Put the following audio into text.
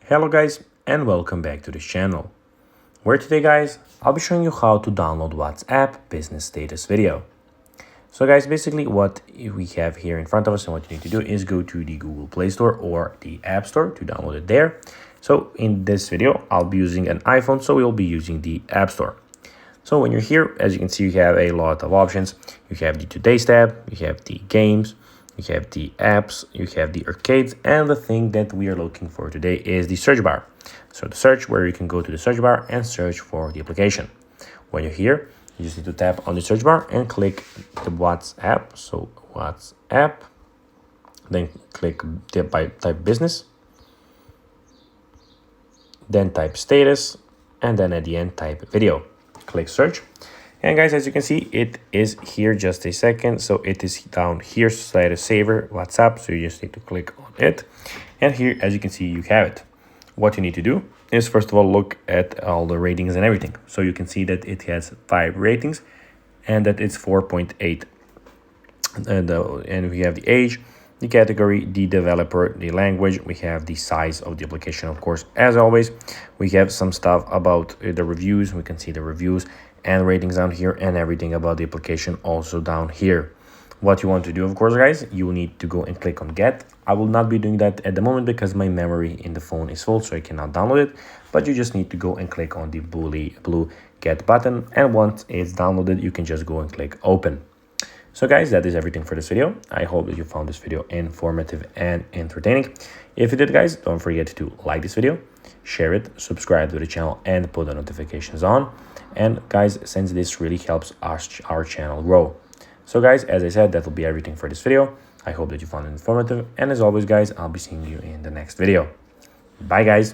Hello guys and welcome back to this channel, where today guys I'll be showing you how to download WhatsApp business status video. So guys, basically what we have here in front of us and what you need to do is go to the Google Play Store or the App Store to download it there. So in this video I'll be using an iPhone, so we'll be using the App Store. So when you're here, as you can see, you have a lot of options. You have the Today's tab, you have the games, you have the apps, you have the arcades, and the thing that we are looking for today is the search bar. So the search, where you can go to the search bar and search for the application. When you're here, you just need to tap on the search bar and click the WhatsApp. So WhatsApp, then click type business, then type status, and then at the end type video. Click search. And guys, as you can see, it is here. Just a second. So it is down here, status saver WhatsApp. So you just need to click on it. And here, as you can see, you have it. What you need to do is, first of all, look at all the ratings and everything. So you can see that it has 5 ratings and that it's 4.8. And we have the age, the category, the developer, the language. We have the size of the application, of course. As always, we have some stuff about the reviews. We can see the reviews and ratings down here, and everything about the application also down here. What you want to do, of course, guys, you need to go and click on get. I will not be doing that at the moment because my memory in the phone is full, so I cannot download it. But you just need to go and click on the blue get button, and once it's downloaded, you can just go and click open. So guys, that is everything for this video. I hope that you found this video informative and entertaining. If you did, guys, don't forget to like this video, share it, subscribe to the channel, and put the notifications on. And guys, since this really helps our channel grow. So guys, as I said, that will be everything for this video. I hope that you found it informative. And as always, guys, I'll be seeing you in the next video. Bye, guys.